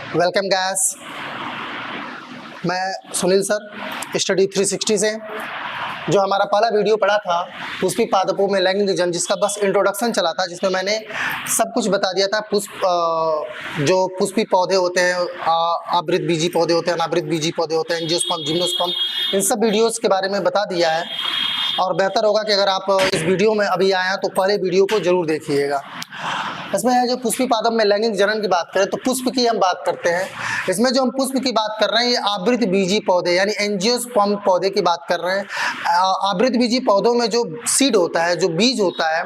Welcome gas. मैं Sunil sir study 360 से। जो हमारा पहला वीडियो पड़ा था पुष्पी पादपों में लैंगिक जन, जिसका बस इंट्रोडक्शन चला था, जिसमें मैंने सब कुछ बता दिया था। जो पुष्पी पौधे होते हैं, आवृत बीजी पौधे होते हैं, अनावृत बीजी पौधे होते हैं, एंजियोस्पर्म, जिम्नोस्पर्म, इन सब वीडियोस के बारे में बता दिया है। और बेहतर होगा कि अगर आप इस वीडियो में अभी आए हैं तो पहले वीडियो को जरूर देखिएगा। इसमें है जो पुष्पी पादप में लैंगिक जनन की बात करें तो पुष्प की हम बात करते हैं। इसमें जो हम पुष्प की बात कर रहे हैं ये आवृत बीजी पौधे यानी एंजियोस्पर्म पौधे की बात कर रहे हैं। आवृत बीजी पौधों में जो सीड होता है, जो बीज होता है,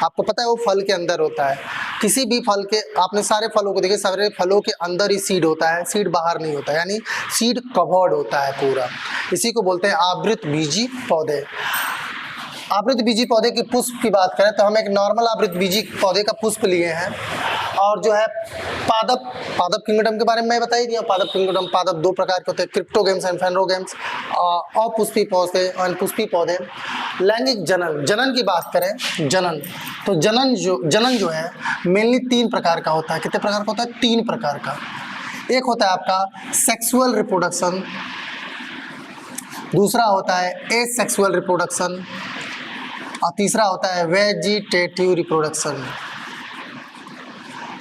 आपको पता है वो फल के अंदर होता है। किसी भी फल के, आपने सारे फलों को देखे, सारे फलों के अंदर ही सीड होता है, सीड बाहर नहीं होता, यानी सीड कवर्ड होता है पूरा। इसी को बोलते हैं आवृत बीजी पौधे। आवृत बीजी पौधे की पुष्प की बात करें तो हम एक नॉर्मल आवृत बीजी पौधे का पुष्प लिए हैं। और जो है पादप किंगडम के बारे में मैं बता ही दिया। पादप किंगडम, पादप दो प्रकार के होते हैं, क्रिप्टोगेम्स एंड फेनरोगेम्स। अपुष्पी पौधे और पुष्पी पौधे। लैंगिक जनन, जनन की बात करें, जनन तो जनन जो है मेनली 3 प्रकार का होता है। कितने प्रकार का होता है? 3 प्रकार का। एक होता है आपका सेक्सुअल रिप्रोडक्शन, दूसरा होता है एसेक्सुअल रिप्रोडक्शन और तीसरा होता है वेजिटेटिव रिप्रोडक्शन।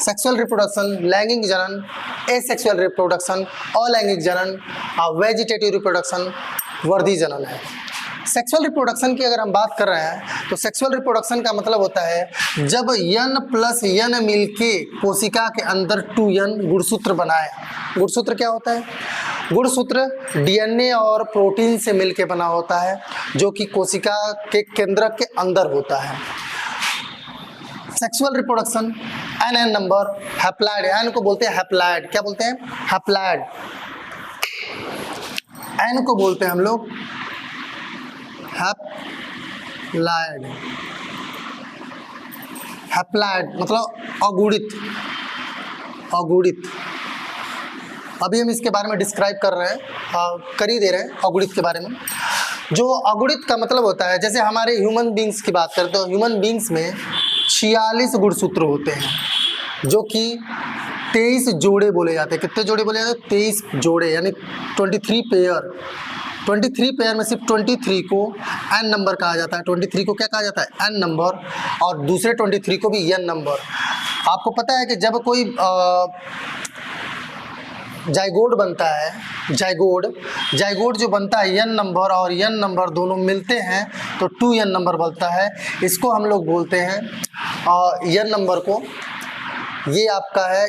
सेक्सुअल रिप्रोडक्शन, लैंगिक जनन, एसेक्सुअल रिप्रोडक्शन, अलैंगिक जनन और वेजिटेटिव रिप्रोडक्शन वर्धी जनन है। सेक्सुअल रिप्रोडक्शन की अगर हम बात कर रहे हैं तो सेक्सुअल रिप्रोडक्शन का मतलब होता है जब n प्लस n मिलके कोशिका के अंदर 2n गुणसूत्र बनाए। गुणसूत्र क्या होता है? गुणसूत्र डीएनए और प्रोटीन से मिलके बना होता है, जो कि कोशिका के केंद्रक के अंदर होता है। Sexual reproduction N number haploid, N को बोलते हैं हैप्लॉइड। क्या बोलते हैं? हैप्लॉइड। एन को बोलते हैं हम लोग हैप्लॉइड। हैप्लॉइड मतलब अगुणित। अगुणित अभी हम इसके बारे में डिस्क्राइब कर रहे हैं, कर ही दे रहे हैं अगुणित के बारे में। जो अगुणित का मतलब होता है, जैसे हमारे ह्यूमन बींग्स की बात करें तो ह्यूमन बींग्स में 46 गुणसूत्र होते हैं, जो कि 23 जोड़े बोले जाते हैं। कितने जोड़े बोले जाते हैं? 23 जोड़े यानी 23 पेयर। 23 पेयर में सिर्फ 23 को एन नंबर कहा जाता है। 23 को क्या कहा जाता है? N number. और दूसरे 23 को भी एन नंबर। आपको पता है कि जब कोई जाइगोड बनता है, जाइगोड जो बनता है एन नंबर और एन नंबर दोनों मिलते हैं तो 2n नंबर बनता है। इसको हम लोग बोलते हैं एन नंबर को, ये आपका है,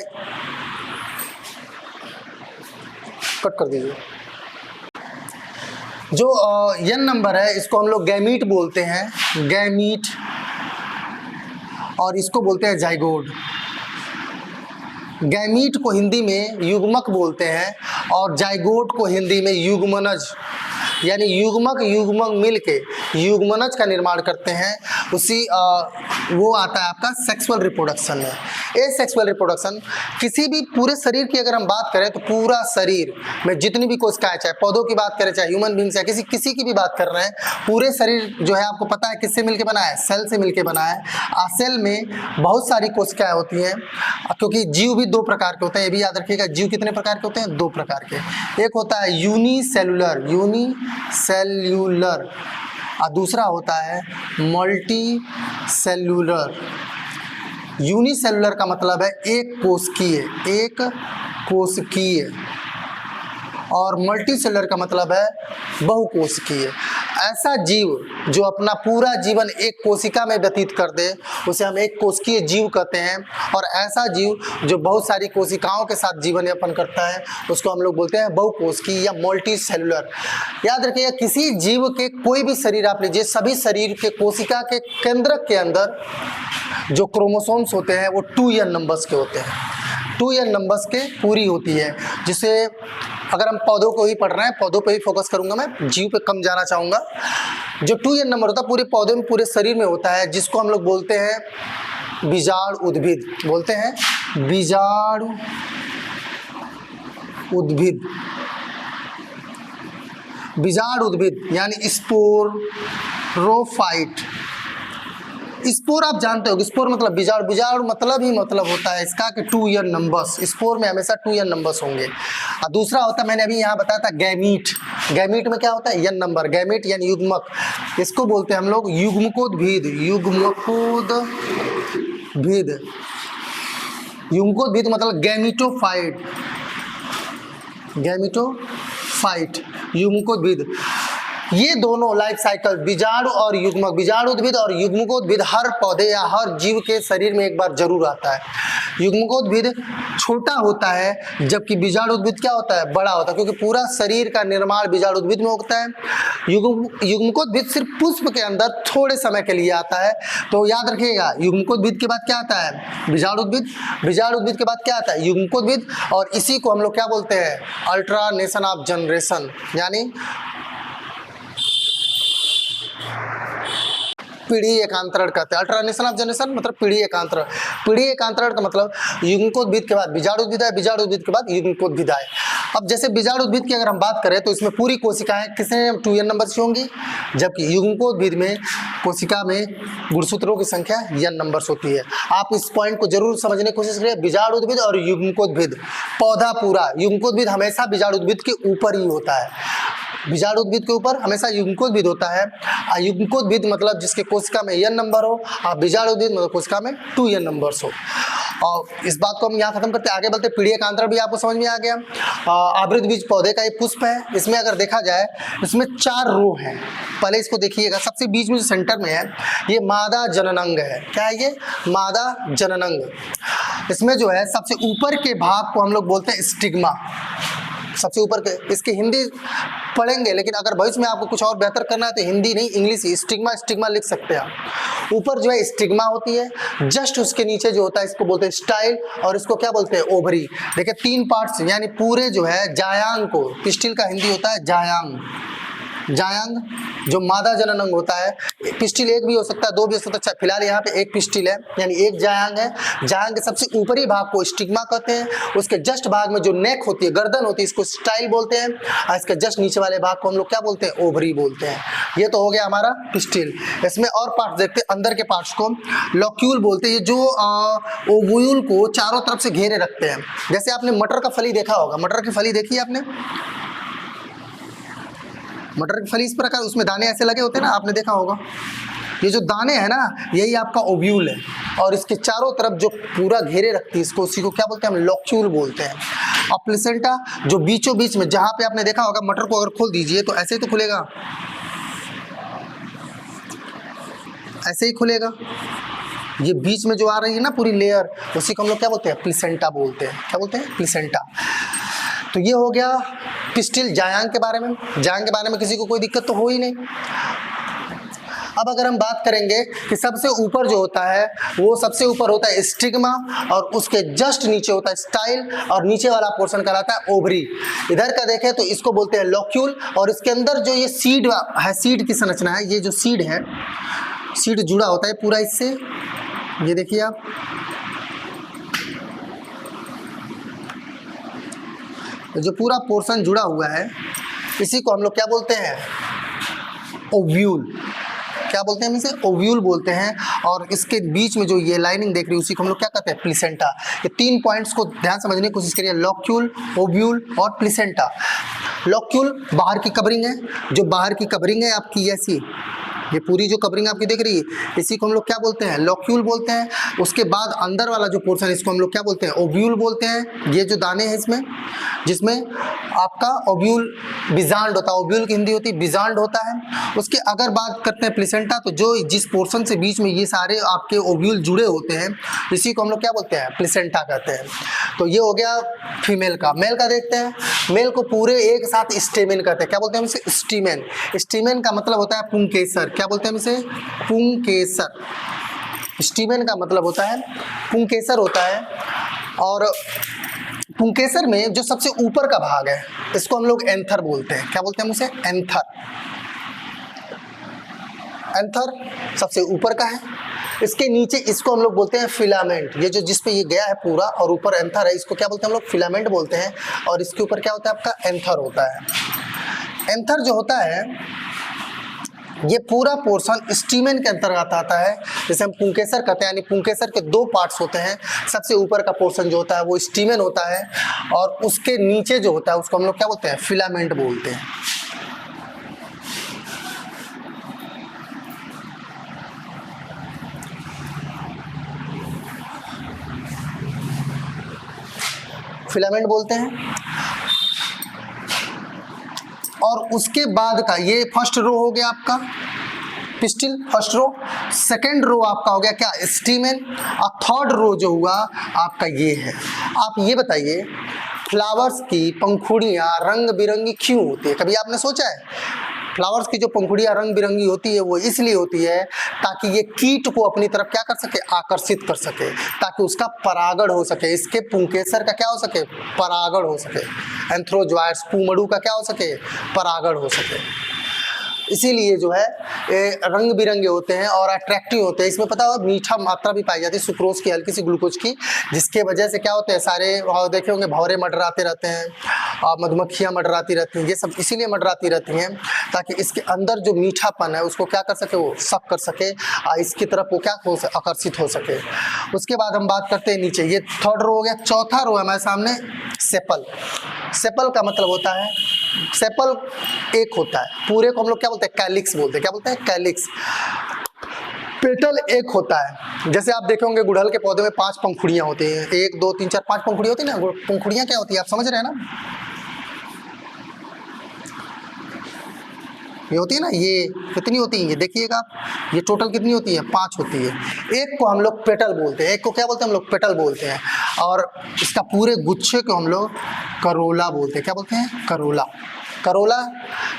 कट कर दीजिए। जो एन नंबर है इसको हम लोग गैमीट बोलते हैं, गैमीट, और इसको बोलते हैं जाइगोड। गैमीट को हिंदी में युग्मक बोलते हैं और जाइगोट को हिंदी में युग्मनज, यानी युग्मक मिलके युग्मनज का निर्माण करते हैं। उसी वो आता है आपका सेक्सुअल रिप्रोडक्शन में। एसेक्सुअल रिप्रोडक्शन किसी भी पूरे शरीर की अगर हम बात करें तो पूरा शरीर में जितनी भी कोशिकाएं, चाहे पौधों की बात करें, चाहे ह्यूमन बींग्स, या किसी की भी बात कर रहे हैं, पूरे शरीर जो है आपको पता है किससे मिलके बना है? सेल से मिलके बना है। सेल में बहुत सारी कोशिकाएं होती हैं, क्योंकि जीव भी 2 प्रकार के होते हैं। ये भी याद रखिएगा, जीव कितने प्रकार के होते हैं? 2 प्रकार के। एक होता है यूनिसेलुलर और दूसरा होता है मल्टी सेल्यूलर। यूनिसेलुलर का मतलब है एक कोशिकीय, और मल्टी सेलुलर का मतलब है बहुकोशिकीय। ऐसा जीव जो अपना पूरा जीवन एक कोशिका में व्यतीत कर दे उसे हम एक कोशिकीय जीव कहते हैं। और ऐसा जीव जो बहुत सारी कोशिकाओं के साथ जीवन यापन करता है उसको हम लोग बोलते हैं बहुकोशिकीय या मल्टी सेलुलर। याद रखिएगा, किसी जीव के कोई भी शरीर आप लीजिए, सभी शरीर के कोशिका के केंद्रक के अंदर जो क्रोमोसोम्स होते हैं वो 2n नंबर्स के होते हैं। 2n नंबर्स के पूरी होती है। जिसे अगर हम पौधों को ही पढ़ रहे हैं, पौधों पे ही फोकस करूंगा मैं, जीव पे कम जाना चाहूँगा। जो 2n नंबर होता है पूरे पौधे में, पूरे शरीर में होता है, जिसको हम लोग बोलते हैं बीजाणु उद्भिद। बोलते हैं बीजाणु उद्भिद। बीजाणु उद्भिद यानी स्पोरोफाइट। स्पोर आप जानते हो, स्पोर मतलब बीजाणु, बीजाणु मतलब ही मतलब होता है इसका कि 2n नंबर्स, स्पोर में हमेशा 2n नंबर्स होंगे। और दूसरा होता है, मैंने अभी यहाँ बताया था गैमीट, गैमीट में क्या होता है n नंबर, गैमीट यानी युग्मक, इसको बोलते हैं हम लोग युग्मकोद्भिद, युग्मकोद्भिद, युग्मकोद्भिद मतलब गैमीटोफाइट, गैमीटोफाइट, युग्मकोद्भिद। ये दोनों लाइफ साइकिल बीजाणु और युग्मक, बीजाणुद्भिद और युग्मकोद्भिद हर पौधे या हर जीव के शरीर में एक बार जरूर आता है। युग्मकोद्भिद छोटा होता है जबकि बीजाणुद्भिद क्या होता है, बड़ा होता है, क्योंकि पूरा शरीर का निर्माण बीजाणुद्भिद में होता है। युग्मकोद्भिद सिर्फ पुष्प के अंदर थोड़े समय के लिए आता है, तो याद रखिएगा युग्मकोद्भिद के बाद क्या आता है, बीजाणुद्भिद, बीजाणुद्भिद के बाद क्या आता है, युग्मकोद्भिद, और इसी को हम लोग क्या बोलते हैं, अल्टरनेशन ऑफ जनरेशन, यानी पीढ़ी एकांतरण कहते हैं। अल्टरनेशन ऑफ जनरेशन मतलब पीढ़ी एकांतरण, पीढ़ी एकांतरण का मतलब युग्मकोद्भिद के बाद बीजाणुद्भिद आए, बीजाणुद्भिद के बाद युग्मकोद्भिद आए। अब जैसे बीजाणुद्भिद की अगर हम बात करें तो इसमें पूरी कोशिकाएं किसने 2n नंबर से होंगी, जबकि युग्मकोद्भिद में कोशिका में गुणसूत्रों की संख्या n नंबर्स होती है। आप इस पॉइंट को जरूर समझने की कोशिश करिए, बीजाणुद्भिद और युग्मकोद्भिद, पौधा पूरा, युग्मकोद्भिद हमेशा बीजाणुद्भिद के ऊपर ही होता है, बीजाणुद्भिद के ऊपर हमेशा युग्मकोद्भिद होता है। युग्मकोद्भिद मतलब जिसके कोशिका में n नंबर हो, और बीजाणुद्भिद मतलब कोशिका में 2n नंबर्स हो। और इस बात को हम यहाँ खत्म करते हैं, आगे बढ़ते। पीढ़ी एकांतरण भी आपको समझ में आ गया। आवृत बीज पौधे का एक पुष्प है, इसमें अगर देखा जाए इसमें 4 रो हैं। पहले इसको देखिएगा, सबसे बीच में जो सेंटर में है ये मादा जननांग है। क्या है ये, मादा जननांग। इसमें जो है सबसे ऊपर के भाग को हम लोग बोलते हैं स्टिग्मा, सबसे ऊपर के, इसकी हिंदी पढ़ेंगे लेकिन अगर भविष्य में आपको कुछ और बेहतर करना है तो हिंदी नहीं इंग्लिश ही, स्टिग्मा, स्टिग्मा लिख सकते हैं आप। ऊपर जो है स्टिग्मा होती है, जस्ट उसके नीचे जो होता है इसको बोलते हैं स्टाइल, और इसको क्या बोलते हैं, ओवरी। देखिए 3 पार्ट्स, यानी पूरे जो है जायांग को, पिस्टिल का हिंदी होता है जायांग, जायांग जो मादा जननांग होता है। पिस्टिल एक भी हो सकता है, 2 भी हो सकता है, फिलहाल यहाँ पे एक पिस्टिल है यानी एक जायांग है। जायांग के सबसे ऊपरी भाग को स्टिग्मा कहते हैं, उसके जस्ट भाग में जो नेक होती है, गर्दन होती है, इसको स्टाइल बोलते हैं, और इसके जस्ट नीचे वाले भाग को हम लोग क्या बोलते हैं, ओवरी बोलते हैं। ये तो हो गया हमारा पिस्टिल। इसमें और पार्ट देखते हैं, अंदर के पार्ट्स को लॉक्यूल बोलते हैं, ये जो ओव्यूल को चारों तरफ से घेरे रखते हैं। जैसे आपने मटर का फली देखा होगा, मटर की फली देखी है आपने, मटर की फली इस प्रकार, उसमें दाने ऐसे लगे होते हैं ना, आपने देखा होगा। ये जो दाने हैं ना, यही आपका ओव्यूल है, और इसके चारों तरफ जो पूरा घेरे रखती है इसको, उसी को क्या बोलते हैं, हम लॉक्यूल बोलते हैं। और प्लेसेंटा जो बीचों बीच में, जहां पे आपने देखा होगा मटर को अगर खोल दीजिए तो ऐसे ही तो खुलेगा, ऐसे ही खुलेगा। ये बीच में जो आ रही है ना पूरी लेयर, उसी को हम लोग क्या बोलते हैं, प्लेसेंटा बोलते हैं। क्या बोलते हैं, प्लेसेंटा। तो ये हो गया पिस्टिल जायांग के बारे में। जायांग के बारे में किसी को कोई दिक्कत तो हो ही नहीं। अब अगर हम बात करेंगे कि सबसे ऊपर जो होता है वो सबसे ऊपर होता है स्टिग्मा, और उसके जस्ट नीचे होता है स्टाइल, और नीचे वाला पोर्शन कहलाता है ओवरी। इधर का देखें तो इसको बोलते हैं लॉक्यूल, और इसके अंदर जो ये सीड है, सीड की संरचना है, ये जो सीड है, सीड जुड़ा होता है पूरा इससे, ये देखिए आप, जो पूरा पोर्शन जुड़ा हुआ है इसी को हम लोग क्या बोलते हैं, ओव्यूल। क्या बोलते हैं हम इसे, ओव्यूल बोलते हैं। और इसके बीच में जो ये लाइनिंग देख रही है उसी को हम लोग क्या कहते हैं, प्लेसेंटा। ये 3 पॉइंट्स को ध्यान समझने की कोशिश करिए, लॉक्यूल, ओव्यूल और प्लेसेंटा। लॉक्यूल बाहर की कवरिंग है, जो बाहर की कवरिंग है आपकी ऐसी, ये पूरी जो कवरिंग आपकी दिख रही है इसी को हम लोग क्या बोलते हैं, लॉक्यूल बोलते हैं। उसके बाद अंदर वाला जो पोर्शन है इसको हम लोग क्या बोलते हैं, ओव्यूल बोलते हैं। ये जो दाने हैं इसमें, जिसमें आपका ओव्यूल बिजांड होता है, ओव्यूल की हिंदी होती है बिजांड होता है। उसके अगर बात करते हैं प्लेसेंटा, तो जो जिस पोर्शन से बीच में ये सारे आपके ओव्यूल जुड़े होते हैं इसी को हम लोग क्या बोलते हैं, प्लेसेंटा कहते हैं। तो ये हो गया फीमेल का। मेल का देखते हैं, मेल को पूरे एक साथ स्टेमेन कहते हैं। क्या बोलते हैं इसे, स्टीमेन। स्टीमेन का मतलब होता है पुंकेसर। क्या बोलते हैं इसे, पुंकेसर। स्टीमेन का मतलब होता है पुंकेसर होता है। और पुंकेसर में जो सबसे ऊपर का भाग है इसको हम लोग एंथर बोलते हैं। क्या बोलते हैं हम उसे, एंथर। एंथर सबसे ऊपर का है। इसके नीचे इसको हम लोग बोलते हैं फिलामेंट। ये जो जिस पे ये गया है पूरा और ऊपर एंथर है, इसको क्या बोलते हैं हम लोग, फिलामेंट बोलते हैं। और इसके ऊपर क्या होता है आपका, एंथर होता है। एंथर जो होता है ये पूरा पोर्शन स्टीमेन के अंतर्गत आता है, जिसे हम पुंकेसर कहते हैं। यानी पुंकेसर के दो पार्ट्स होते हैं। सबसे ऊपर का पोर्शन जो होता है वो स्टीमेन होता है, और उसके नीचे जो होता है उसको हम लोग क्या बोलते हैं, फिलामेंट बोलते हैं। फिलामेंट बोलते हैं। और उसके बाद का ये फर्स्ट रो हो गया आपका pistil, first row. Second row आपका हो गया क्या, स्टीमेन। और थर्ड रो जो हुआ आपका ये है। आप ये बताइए, फ्लावर्स की पंखुड़ियाँ रंग बिरंगी क्यों होती है? कभी आपने सोचा है? फ्लावर्स की जो पंखुड़ियाँ रंग बिरंगी होती है वो इसलिए होती है ताकि ये कीट को अपनी तरफ क्या कर सके, आकर्षित कर सके, ताकि उसका परागण हो सके, इसके पुंकेसर का क्या हो सके, परागण हो सके। एंथ्रोजोआइड्स पूमड़ू का क्या हो सके, परागण हो सके। इसीलिए जो है ये रंग बिरंगे होते हैं और अट्रैक्टिव होते हैं। इसमें पता हो मीठा मात्रा भी पाई जाती है सुक्रोज की, हल्की सी ग्लूकोज की, जिसके वजह से क्या होते हैं, सारे देखे होंगे भंवरे मंडराते रहते हैं और मधुमक्खियाँ मंडराती रहती हैं। ये सब इसीलिए मंडराती रहती हैं ताकि इसके अंदर जो मीठापन है उसको क्या कर सके, वो सक कर सके और इसकी तरफ वो क्या हो सके, आकर्षित हो सके। उसके बाद हम बात करते हैं नीचे, ये थर्ड रो हो गया। चौथा रो है हमारे सामने सेपल। सेपल का मतलब होता है, सेपल एक होता है, पूरे को हम लोग क्या बोलते हैं, कैलिक्स बोलते हैं। क्या बोलते हैं, कैलिक्स। पेटल एक होता है। जैसे आप देखे होंगे गुड़हल के पौधे में 5 पंखुड़ियां होती हैं, 1 2 3 4 5 पंखुड़ियां होती है ना। पंखुड़ियां क्या होती है, आप समझ रहे हैं ना? ये होती है ना, ये कितनी होती है, ये देखिएगा आप, ये टोटल कितनी होती है, 5 होती है। एक को हम लोग पेटल बोलते हैं, एक को क्या बोलते हैं हम लोग, पेटल बोलते हैं। और इसका पूरे गुच्छे को हम लोग करोला बोलते हैं। क्या बोलते हैं, करोला। करोला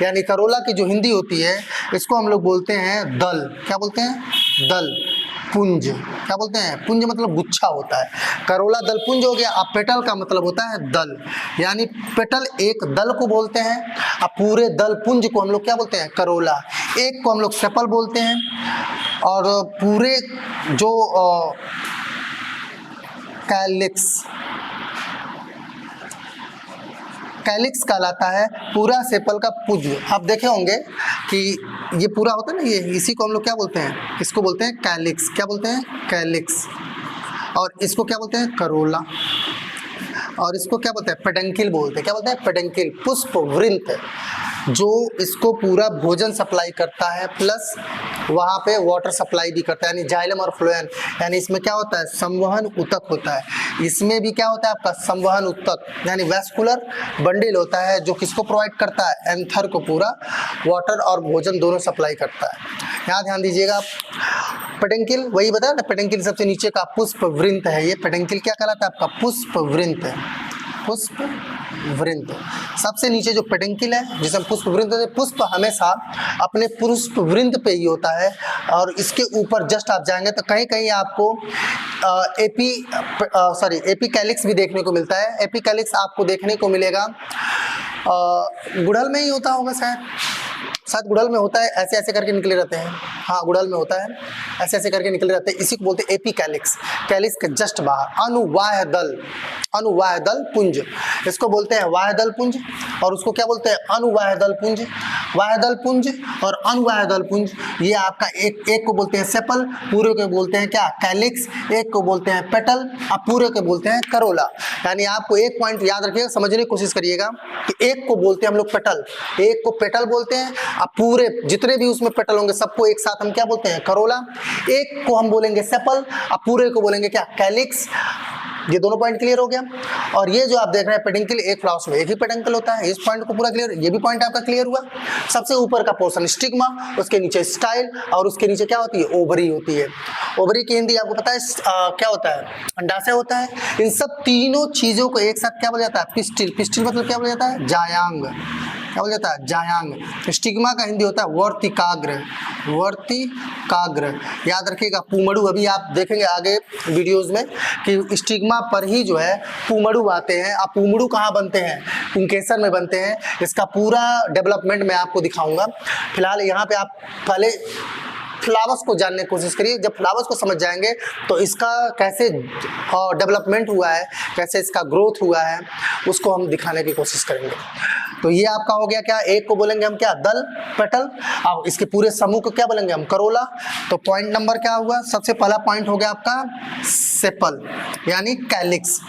यानी करोला की जो हिंदी होती है इसको हम लोग बोलते हैं दल। क्या बोलते हैं, दल। पुंज, क्या बोलते हैं, पुंज मतलब गुच्छा होता है। करोला दल पुंज हो गया। अब पेटल का मतलब होता है दल, यानी पेटल एक दल को बोलते हैं। अब पूरे दल पुंज को हम लोग क्या बोलते हैं, करोला। एक को हम लोग सेपल बोलते हैं। और पूरे जो कैलिक्स, कैलिक्स कहलाता है पूरा सेपल का पुंज। आप देखे होंगे कि ये पूरा होता है ना, ये इसी को हम लोग क्या बोलते हैं, इसको बोलते हैं कैलिक्स। क्या बोलते हैं, कैलिक्स। और इसको क्या बोलते हैं, करोला। और इसको क्या बोलते हैं, पेडंकिल बोलते हैं। क्या बोलते हैं, पेडंकिल। पुष्प वृंत जो इसको पूरा भोजन सप्लाई करता है, प्लस वहाँ पे वाटर सप्लाई भी करता है, यानी जाइलम और फ्लोएम। यानी इसमें क्या होता है, संवहन ऊतक होता है। इसमें भी क्या होता है आपका, संवहन ऊतक, यानी वैस्कुलर बंडल होता है जो किसको प्रोवाइड करता है, एंथर को पूरा वाटर और भोजन दोनों सप्लाई करता है। यहाँ ध्यान दीजिएगा आप, पेडंकिल वही बताया ना, पेडंकिल सबसे नीचे का पुष्प वृंत है। ये पेडंकिल क्या कहलाता है आपका, पुष्प वृंत है। पुष्प वृंत सबसे नीचे जो पेडंकिल है जिसे हम पुष्प वृंत, पुष्प हमेशा अपने पुष्प वृंत पे ही होता है। और इसके ऊपर जस्ट आप जाएंगे तो कहीं कहीं आपको एपिकैलिक्स भी देखने को मिलता है। एपिकैलिक्स आपको देखने को मिलेगा, गुड़हल में ही होता होगा शायद गुड़हल में होता है, ऐसे ऐसे करके निकले रहते हैं। हाँ, गुड़हल में होता है, ऐसे ऐसे करके निकले रहते हैं। इसी को बोलते हैं एपिकैलिक्स। कैलिक्स के जस्ट बाहर अनुवाह दल, अनुवाह दल पुंज, इसको बोलते हैं वाह दल पुंज। और उसको क्या बोलते हैं, अनुवाह दल पुंज। वाह दल पुंज और अनुवाह दल पुंज, ये आपका एक को बोलते हैं सेपल, पूरे को बोलते हैं क्या, कैलिक्स। एक को बोलते हैं पेटल, अब पूरे को बोलते हैं करोला। यानी आपको एक पॉइंट याद रखिएगा, समझने की कोशिश करिएगा कि एक को बोलते हैं हम लोग पेटल, एक को पेटल बोलते हैं। अब पूरे जितने भी उसमें पेटल होंगे सबको एक साथ हम क्या बोलते हैं, करोला। एक को हम बोलेंगे सेपल, अब पूरे को बोलेंगे क्या, कैलिक्स। ये दोनों पॉइंट क्लियर हो गया। और ये जो आप देख रहे हैं पेडंकिल, एक फ्लावर्स में एक ही पेडंकिल होता है। इस पॉइंट को पूरा क्लियर, ये भी पॉइंट आपका क्लियर हुआ। सबसे ऊपर का पोर्शन स्टिग्मा, उसके नीचे स्टाइल, और उसके नीचे क्या होती है, ओवरी होती है। ओवरी की हिंदी आपको पता है क्या होता है, अंडाशय होता है। इन सब तीनों चीजों को एक साथ क्या बोला जाता है, पिस्टिल। पिस्टिल मतलब क्या बोला जाता है, जायांग। क्या बोला जाता है, जायांग। स्टिग्मा का हिंदी होता है वर्तिकाग्र, वर्तिकाग्र। याद रखिएगा, पूमड़ू, अभी आप देखेंगे आगे वीडियोस में कि स्टिग्मा पर ही जो है पूमड़ू आते हैं। अब पूमड़ू कहाँ बनते हैं, पुंकेसर में बनते हैं। इसका पूरा डेवलपमेंट मैं आपको दिखाऊंगा। फिलहाल यहाँ पे आप पहले फ्लावर्स को जानने की कोशिश करिए। जब फ्लावर्स को समझ जाएंगे तो इसका कैसे डेवलपमेंट हुआ है, कैसे इसका ग्रोथ हुआ है, उसको हम दिखाने की कोशिश करेंगे। तो ये आपका हो गया क्या, एक को बोलेंगे हम क्या, दल, पेटल। अब इसके पूरे समूह को क्या बोलेंगे हम, करोला। तो पॉइंट नंबर क्या हुआ, सबसे पहला पॉइंट हो गया आपका सेपल यानी कैलिक्स।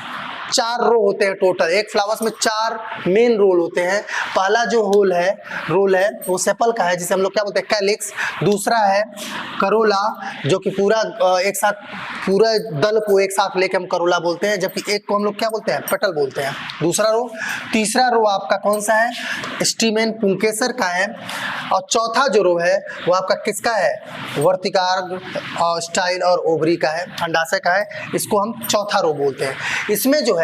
4 रो होते हैं टोटल, एक फ्लावर्स में 4 मेन रोल होते हैं। पहला जो रोल है वो सेपल का है, जिसे हम लोग क्या बोलते हैं, कैलिक्स। दूसरा है करोला, जो कि पूरा एक साथ पूरा दल को एक साथ लेके हम करोला बोलते हैं, जबकि एक को हम लोग क्या बोलते हैं, पेटल बोलते हैं। दूसरा रो। तीसरा रो आपका कौन सा है, स्टीमेन पुंकेसर का है। और चौथा जो रो है वो आपका किसका है, वर्तिकार्ग, स्टाइल और ओवरी का है, अंडाशय का है। इसको हम चौथा रो बोलते हैं। इसमें जो है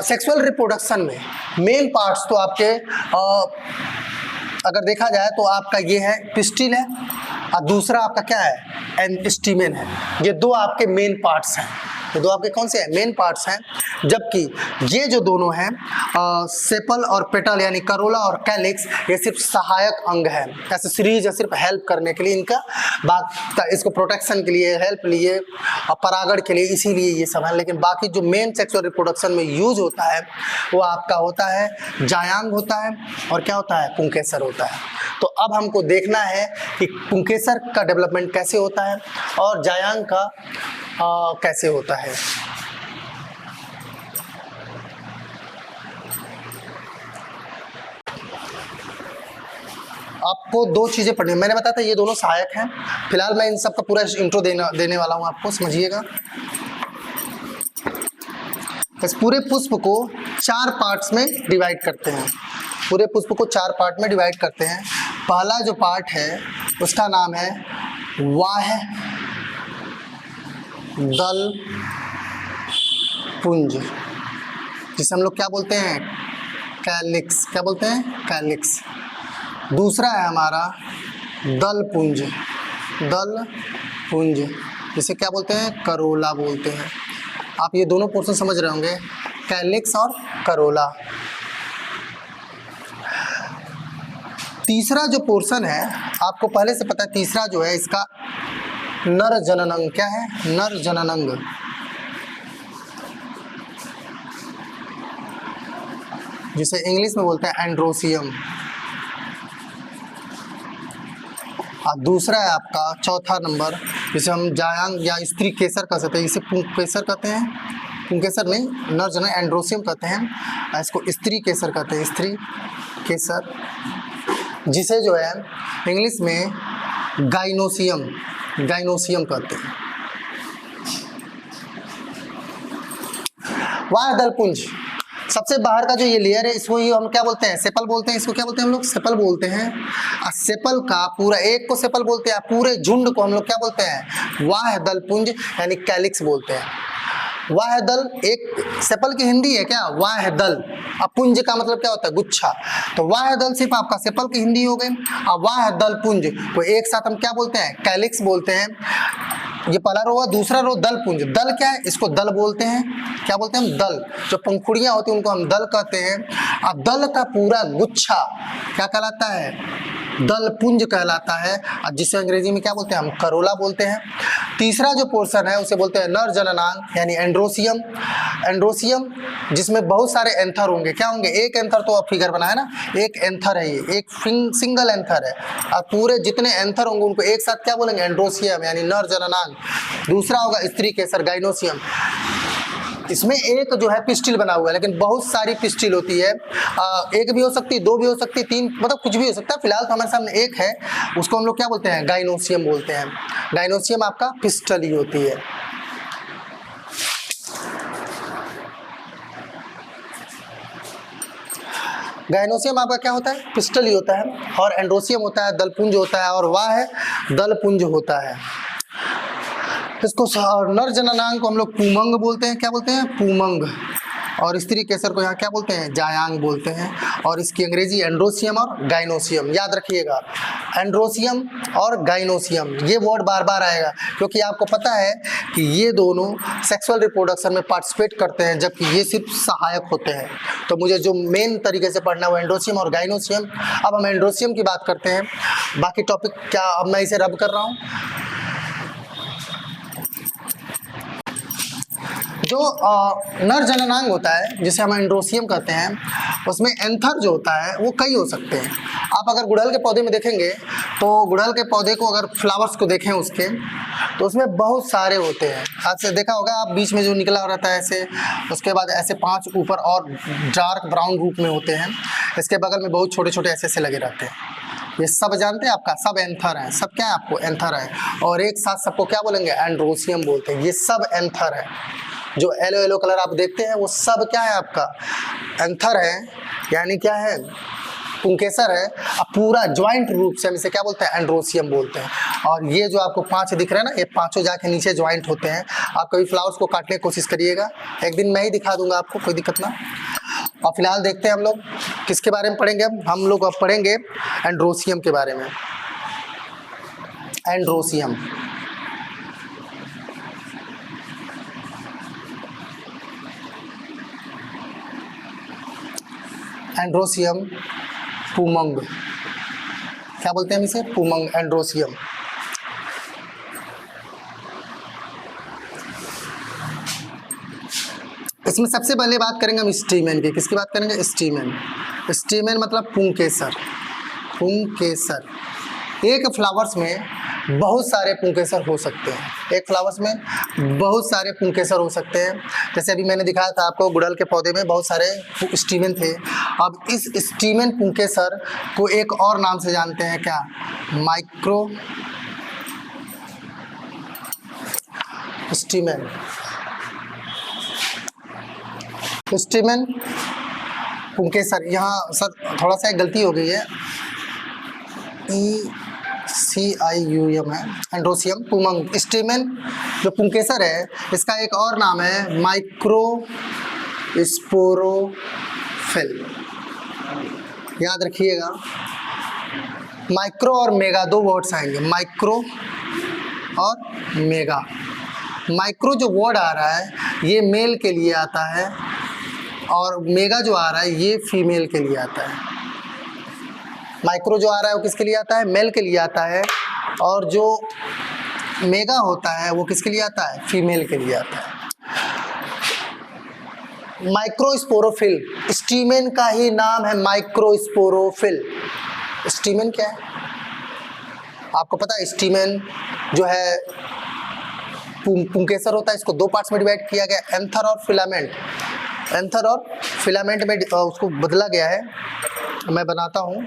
सेक्सुअल रिप्रोडक्शन में मेन पार्ट्स तो आपके अगर देखा जाए तो आपका ये है पिस्टिल है, और दूसरा आपका क्या है, स्टीमेन है। ये 2 आपके मेन पार्ट्स हैं, ये 2 आपके कौन से हैं, मेन पार्ट्स हैं। जबकि ये जो दोनों हैं सेपल और पेटल यानी करोला और कैलिक्स, ये सिर्फ सहायक अंग है, ऐसे सीरीज है, सिर्फ हेल्प करने के लिए इनका, इसको प्रोटेक्शन के लिए, हेल्प लिए, परागण के लिए, इसीलिए ये सब है। लेकिन बाकी जो मेन सेक्सुअल रिप्रोडक्शन में यूज होता है वो आपका होता है जायांग होता है, और क्या होता है, पुंकेसर होता है। तो अब हमको देखना है कि पुंकेसर का डेवलपमेंट कैसे होता है और जायांग का कैसे होता है। आपको 2 चीजें पढ़नी, मैंने बताया था ये दोनों सहायक हैं। फिलहाल मैं इन सब का पूरा इंट्रो देने वाला हूं आपको, समझिएगा। इस पूरे पुष्प को 4 पार्ट्स में डिवाइड करते हैं, पूरे पुष्प को 4 पार्ट में डिवाइड करते हैं। पहला जो पार्ट है उसका नाम है वाह दल पुंज, जिसे हम लोग क्या बोलते हैं, कैलिक्स। क्या बोलते हैं, कैलिक्स। दूसरा है हमारा दल पुंज, जिसे क्या बोलते हैं, करोला बोलते हैं। आप ये दोनों पोर्शन समझ रहे होंगे, कैलिक्स और करोला। तीसरा जो पोर्शन है आपको पहले से पता है, तीसरा जो है इसका नर जननांग। क्या है, नर जननांग। जिसे इंग्लिश में बोलते हैं एंड्रोसियम। और दूसरा है आपका चौथा नंबर, जिसे हम जायांग या स्त्री केसर कह सकते हैं, इसे पुंकेसर कहते हैं, पुंकेसर नहीं, नर जनन एंड्रोसियम कहते हैं, इसको स्त्री केसर कहते हैं, स्त्री केसर, जिसे जो है इंग्लिश में गाइनोसियम कहते हैं। वाह दलपुंज, सबसे बाहर का जो ये लेयर है इसको ये हम क्या बोलते हैं, सेपल बोलते हैं। इसको क्या बोलते हैं हम लोग, सेपल बोलते हैं। और सेपल का पूरा एक को सेपल बोलते हैं, पूरे झुंड को हम लोग क्या बोलते हैं, वाह दलपुंज यानी कैलिक्स बोलते हैं। वाह दल एक सेपल की हिंदी है क्या, वाह दल। अब पुंज का मतलब क्या होता है, गुच्छा। तो वाह दल सिर्फ आपका सेपल की हिंदी हो गई, और वाह दल पुंज को एक साथ हम क्या बोलते हैं, कैलिक्स बोलते हैं। ये पहला रो हुआ। दूसरा रो दल पुंज। दल क्या है, इसको दल बोलते हैं। क्या बोलते हैं हम, दल। जो पंखुड़ियां होती हैं उनको हम दल कहते हैं। अब दल का पूरा गुच्छा क्या कहलाता है, दल पुंज कहलाता है, और जिसे अंग्रेजी में क्या बोलते हैं हम, करोला बोलते हैं। तीसरा जो पोर्शन है उसे बोलते हैं नर जननांग यानी एंड्रोसियम। एंड्रोसियम जिसमें बहुत सारे एंथर होंगे। क्या होंगे, एक एंथर तो अब फिगर बनाया ना, एक एंथर है, ये एक सिंगल एंथर है, और पूरे जितने एंथर होंगे उनको एक साथ क्या बोलेंगे, एंड्रोसियम यानी नर जननांग। दूसरा होगा स्त्री केसर, गाइनोसियम। इसमें एक जो है पिस्टिल बना हुआ है, लेकिन बहुत सारी पिस्टिल होती है, एक भी हो सकती है, 2 भी हो सकती है, 3, मतलब कुछ भी हो सकता है। फिलहाल तो हमारे सामने एक है, उसको हम लोग क्या बोलते हैं, गाइनोसियम बोलते हैं। गाइनोसियम आपका पिस्टल ही होती है। गाइनोसियम आपका क्या होता है, पिस्टल ही होता है, और एंड्रोसियम होता है, दलपुंज होता है, और वाह है दलपुंज होता है। इसको नर जननांग को हम लोग पूमंग बोलते हैं। क्या बोलते हैं, पूमंग। और स्त्री केसर को यहाँ क्या बोलते हैं, जायांग बोलते हैं। और इसकी अंग्रेजी एंड्रोसियम और गाइनोसियम। याद रखिएगा, एंड्रोसियम और गाइनोसियम, ये वर्ड बार बार आएगा, क्योंकि आपको पता है कि ये दोनों सेक्सुअल रिप्रोडक्शन में पार्टिसिपेट करते हैं, जबकि ये सिर्फ सहायक होते हैं। तो मुझे जो मेन तरीके से पढ़ना है वो एंड्रोसियम और गाइनोसियम। अब हम एंड्रोसियम की बात करते हैं। बाकी टॉपिक क्या, अब मैं इसे रब कर रहा हूँ। जो नर जननांग होता है जिसे हम एंड्रोसियम कहते हैं, उसमें एंथर जो होता है वो कई हो सकते हैं। आप अगर गुड़हल के पौधे में देखेंगे तो गुड़हल के पौधे को अगर फ्लावर्स को देखें उसके, तो उसमें बहुत सारे होते हैं। आपसे देखा होगा आप, बीच में जो निकला रहता है ऐसे, उसके बाद ऐसे 5 ऊपर और डार्क ब्राउन रूप में होते हैं, इसके बगल में बहुत छोटे छोटे ऐसे ऐसे लगे रहते हैं। ये सब जानते हैं आपका, सब एंथर है। सब क्या है आपको? एंथर है। और एक साथ सबको क्या बोलेंगे? एंड्रोसियम बोलते हैं। ये सब एंथर है। जो येलो येलो कलर आप देखते हैं वो सब क्या है आपका? एंथर है, यानी क्या है? पुंकेसर है। अब पूरा ज्वाइंट रूप से हम इसे क्या बोलते हैं? एंड्रोसियम बोलते हैं। और ये जो आपको 5 दिख रहे हैं ना, ये पांचों जाके नीचे ज्वाइंट होते हैं। आप कभी फ्लावर्स को काटने की कोशिश करिएगा, एक दिन मैं ही दिखा दूंगा आपको, कोई दिक्कत ना। और फिलहाल देखते हैं हम लोग किसके बारे में पढ़ेंगे। हम लोग अब पढ़ेंगे एंड्रोसियम के बारे में। एंड्रोसियम, एंड्रोसियम पुमंग, क्या बोलते हैं हम इसे? पुमंग, एंड्रोसियम। इसमें सबसे पहले बात करेंगे हम स्टीमेन की। किसकी बात करेंगे? स्टीमेन। स्टीमेन मतलब पुंकेसर। पुंकेसर, एक फ्लावर्स में बहुत सारे पुंकेसर हो सकते हैं। एक फ्लावर्स में बहुत सारे पुंकेसर हो सकते हैं। जैसे अभी मैंने दिखाया था आपको, गुड़हल के पौधे में बहुत सारे स्टीमेन थे। अब इस स्टीमेन पुंकेसर को एक और नाम से जानते हैं, क्या? माइक्रो स्टीमेन। स्टीमेन पुंकेसर, यहाँ सर थोड़ा सा एक गलती हो गई है, ECIUM है। एंड्रोसियम पुमंग। स्टीमेन जो पुंकेसर है, इसका एक और नाम है माइक्रो स्पोरोफिल। याद रखिएगा, माइक्रो और मेगा दो वर्ड्स आएंगे, माइक्रो और मेगा। माइक्रो जो वर्ड आ रहा है ये मेल के लिए आता है, और मेगा जो आ रहा है ये फीमेल के लिए आता है। माइक्रो जो आ रहा है वो किसके लिए आता है? मेल के लिए आता है। और जो मेगा होता है वो किसके लिए आता है? फीमेल के लिए आता है। माइक्रोस्पोरोफिल, स्टीमेन का ही नाम है माइक्रोस्पोरोफिल। स्टीमेन क्या है आपको पता है? स्टीमेन जो है पुंकेसर होता है, इसको 2 पार्ट्स में डिवाइड किया गया, एंथर और फिलामेंट। एंथर और फिलामेंट में उसको बदला गया है। मैं बनाता हूँ।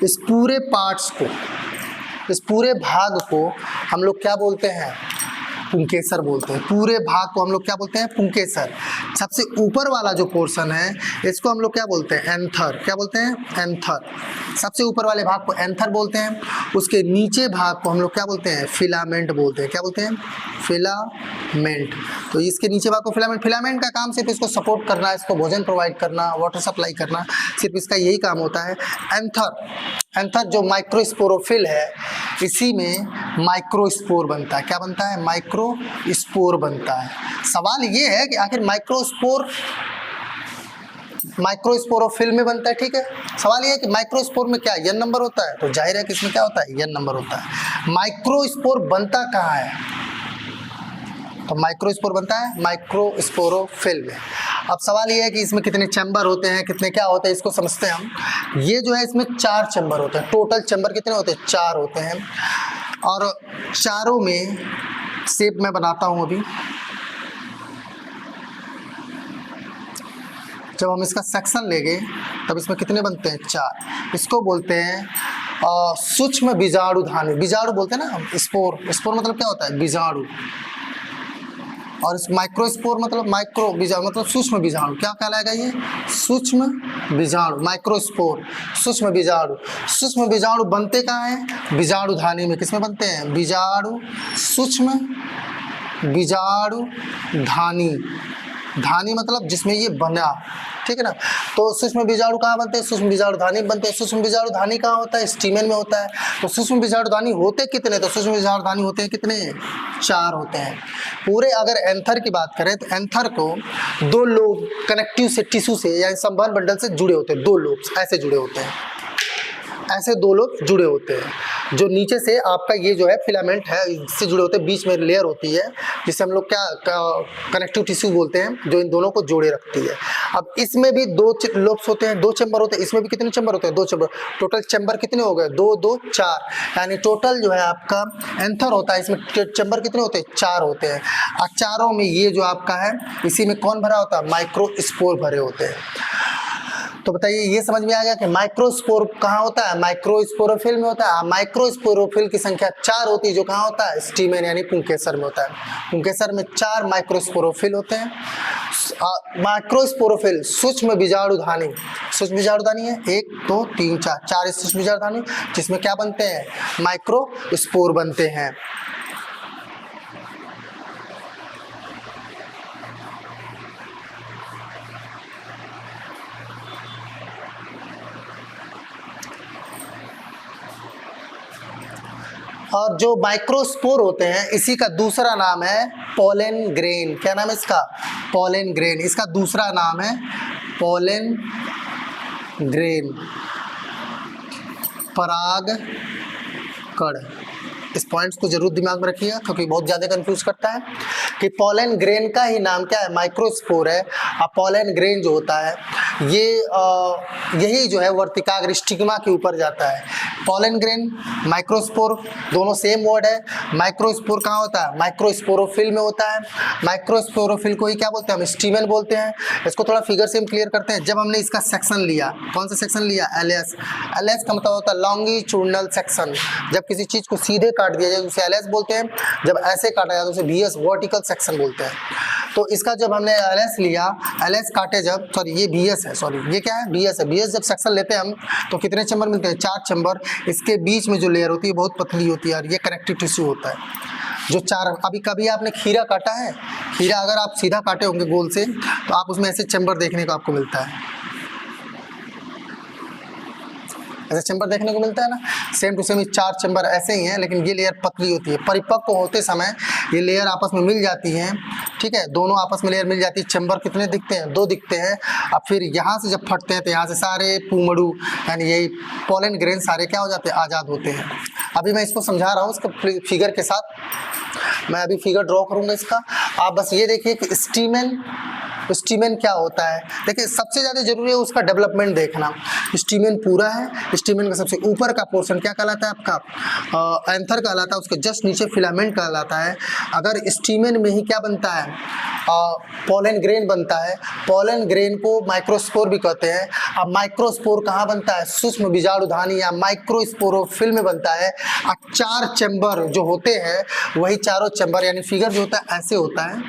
इस पूरे पार्ट्स को, इस पूरे भाग को हम लोग क्या बोलते हैं? पुंकेसर बोलते हैं। पूरे भाग को हम लोग क्या बोलते हैं? पुंकेसर। सबसे ऊपर वाला जो पोर्शन है इसको हम लोग क्या बोलते हैं? एंथर। क्या बोलते हैं? एंथर। सबसे ऊपर वाले भाग को एंथर बोलते हैं। उसके नीचे भाग को हम लोग क्या बोलते हैं? फिलामेंट बोलते हैं। क्या बोलते हैं? फिलामेंट। तो इसके नीचे भाग को फिलामेंट। फिलामेंट का काम सिर्फ इसको सपोर्ट करना, इसको भोजन प्रोवाइड करना, वाटर सप्लाई करना, सिर्फ इसका यही काम होता है। एंथर, एंथर जो माइक्रोस्पोरोफिल है, इसी में माइक्रोस्पोर बनता है। क्या बनता है? माइक्रोस्पोर बनता है। सवाल ये है कि आखिर माइक्रोस्पोरोफिल में बनता है, ठीक है। सवाल ये है कि माइक्रोस्पोर में क्या n नंबर होता है? तो जाहिर है कि इसमें क्या होता है? n नंबर होता है। माइक्रोस्पोर बनता कहाँ है? तो माइक्रोस्पोर बनता है माइक्रोस्पोरोफिल में। अब सवाल ये है कि इसमें कितने चैम्बर होते हैं, कितने क्या होते हैं, इसको समझते हैं हम। ये जो है इसमें 4 चैम्बर होते हैं। टोटल चैम्बर कितने होते हैं? 4 होते हैं। और चारों में शेप मैं बनाता हूँ अभी। जब हम इसका सेक्शन लेंगे तब इसमें कितने बनते हैं? 4। इसको बोलते हैं सूक्ष्म बीजाणुधानी। बीजाणु बोलते हैं ना, स्पोर। स्पोर मतलब क्या होता है? बीजाणु। और इस माइक्रोस्पोर मतलब माइक्रो बीजाणु मतलब सूक्ष्म बीजाणु। क्या कहलाएगा ये? सूक्ष्म बीजाणु। माइक्रोस्पोर सूक्ष्म बीजाणु। सूक्ष्म बीजाणु बनते कहाँ हैं? बीजाणुधानी में। किसमें बनते हैं? बीजाणु, सूक्ष्म बीजाणुधानी। धानी मतलब जिसमें ये बना, ठीक है ना। तो सूक्ष्म बीजाणु कहाँ बनते हैं? सूक्ष्म बीजाणुधानी बनते हैं। सूक्ष्म बीजाणुधानी कहाँ होता है? स्टीमेन में होता है। तो सूक्ष्म बीजाणुधानी होते कितने? तो सूक्ष्म बीजाणुधानी होते हैं कितने? 4 होते हैं पूरे। अगर एंथर की बात करें तो एंथर को 2 लोब कनेक्टिव से टिश्यू से या संवहन बंडल से जुड़े होते हैं। 2 लोब्स ऐसे जुड़े होते हैं। ऐसे दो लोब जुड़े होते हैं। जो नीचे से आपका ये जो है फिलामेंट है इससे जुड़े होते हैं, बीच में लेयर होती है जिसे हम लोग क्या कनेक्टिव टिश्यू बोलते हैं, जो इन दोनों को जोड़े रखती है। अब इसमें भी दो लोब्स होते हैं, दो चैम्बर होते हैं। इसमें भी कितने चैम्बर होते हैं? दो चैम्बर। टोटल चैम्बर कितने हो गए? 2 2 4, यानी टोटल जो है आपका एंथर होता है, इसमें चैम्बर कितने होते हैं? 4 होते हैं। और चारों में ये जो आपका है इसी में कौन भरा होता है? माइक्रोस्पोर भरे होते हैं। तो बताइए ये समझ में आ गया कि माइक्रोस्पोर कहाँ होता है? माइक्रोस्पोरोफिल में होता है। माइक्रोस्पोरोफिल की संख्या 4 होती है, जो कहाँ होता है? स्टीमेन यानी पुंकेसर में होता है। पुंकेसर में 4 माइक्रोस्पोरोफिल होते हैं। माइक्रोस्पोरोफिल सूक्ष्म बीजाणुधानी, सूक्ष्म बीजाणुधानी है 1 2 3 4, 4 सूक्ष्म बीजाणुधानी जिसमें क्या बनते हैं? माइक्रोस्पोर बनते हैं। और जो माइक्रोस्पोर होते हैं इसी का दूसरा नाम है पोलन ग्रेन। क्या नाम है इसका? Pollen grain. इसका दूसरा नाम है पोलन ग्रेन, पराग कण। इस पॉइंट्स को जरूर दिमाग में रखिएगा क्योंकि बहुत ज़्यादा कंफ्यूज करता है कि पोलन ग्रेन का ही नाम क्या है? माइक्रोस्पोर है। और पोलन ग्रेन जो होता है ये यही जो है वर्तिकाग्र स्टिग्मा के ऊपर जाता है। पोलन ग्रेन माइक्रोस्पोर दोनों सेम वर्ड है। माइक्रोस्पोर कहाँ होता है? माइक्रोस्पोरोफिल में होता है। माइक्रोस्पोरोफिल को ही क्या बोलते हैं? हम स्टीमेन बोलते हैं। इसको थोड़ा फिगर से हम क्लियर करते हैं। जब हमने इसका सेक्शन लिया, कौन सा सेक्शन लिया? एलएस। एलएस का मतलब होता है लॉन्गिट्यूडनल सेक्शन। जब किसी चीज को सीधे काट दिया जाए उसे एलएस बोलते हैं, जब ऐसे काटा जाए तो उसे बीएस वर्टिकल सेक्शन बोलते हैं। तो इसका जब हमने एलएस लिया, एलएस काटे जब, सॉरी ये बीएस है, सॉरी ये क्या है? बीएस है। बीएस जब सेक्शन लेते हैं हम तो कितने चैम्बर मिलते हैं? 4 चैम्बर। इसके बीच में जो लेयर होती है बहुत पतली होती है और ये कनेक्टिव टिश्यू होता है। जो 4 अभी कभी आपने खीरा काटा है? खीरा अगर आप सीधा काटे होंगे गोल से तो आप उसमें ऐसे चैम्बर देखने को आपको मिलता है, ऐसे चैम्बर देखने को मिलता है ना। सेम टू सेम 4 चैम्बर ऐसे ही हैं, लेकिन ये लेयर पतली होती है। परिपक्व होते समय ये लेयर आपस में मिल जाती हैं, ठीक है, दोनों आपस में लेयर मिल जाती है। चैम्बर कितने दिखते हैं? 2 दिखते हैं। अब फिर यहाँ से जब फटते हैं तो यहाँ से सारे पूमड़ू यानी यही पोलन ग्रेन सारे क्या हो जाते हैं? आज़ाद होते हैं। अभी मैं इसको समझा रहा हूँ इसका फिगर के साथ। मैं अभी फिगर ड्रॉ करूँगा इसका। आप बस ये देखिए कि स्टीमेन क्या होता है। देखिए सबसे ज़्यादा जरूरी है उसका डेवलपमेंट देखना। स्टीमेन पूरा है। स्टीमेन का सबसे ऊपर का पोर्शन क्या कहलाता है? आपका एंथर कहलाता है। उसके जस्ट नीचे फिलामेंट कहलाता है। अगर स्टीमेन में ही क्या बनता है? पोलन ग्रेन बनता है। पोलन ग्रेन को माइक्रोस्पोर भी कहते हैं। अब माइक्रोस्पोर कहाँ बनता है? सूक्ष्म बीजाणुधानी या माइक्रोस्पोरोफिल में बनता है। और 4 चैम्बर जो होते हैं वही चारों चैम्बर, यानी फिगर जो होता है ऐसे होता है,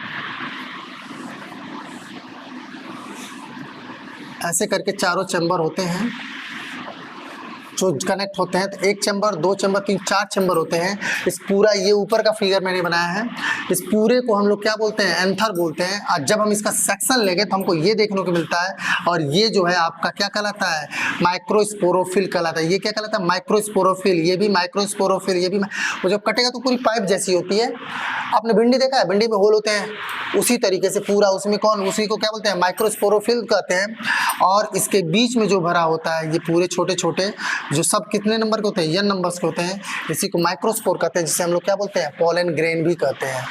ऐसे करके चारों चैम्बर होते हैं जो कनेक्ट होते हैं। तो 1 चैम्बर, 2 चैम्बर, 3, 4 चैम्बर होते हैं। इस पूरा ये ऊपर का फिगर मैंने बनाया है, इस पूरे को हम लोग क्या बोलते हैं? एंथर बोलते हैं। और जब हम इसका सेक्शन लेंगे तो हमको ये देखने को मिलता है, और ये जो है आपका क्या कहलाता है? माइक्रोस्पोरोफिल कहलाता है। ये क्या कहलाता है? माइक्रोस्पोरोफिल। ये भी माइक्रोस्पोरोफिल, ये भी। वो जब कटेगा तो पूरी पाइप जैसी होती है। आपने भिंडी देखा है? भिंडी में होल होते हैं, उसी तरीके से पूरा उसमें उसी को क्या बोलते हैं? माइक्रोस्पोरोफिल कहते हैं। और इसके बीच में जो भरा होता है ये पूरे छोटे छोटे जो सब कितने नंबर के होते हैं? n नंबर्स के होते हैं। इसी को माइक्रोस्पोर कहते हैं, जिसे हम लोग क्या बोलते हैं? पोलन ग्रेन भी कहते हैं।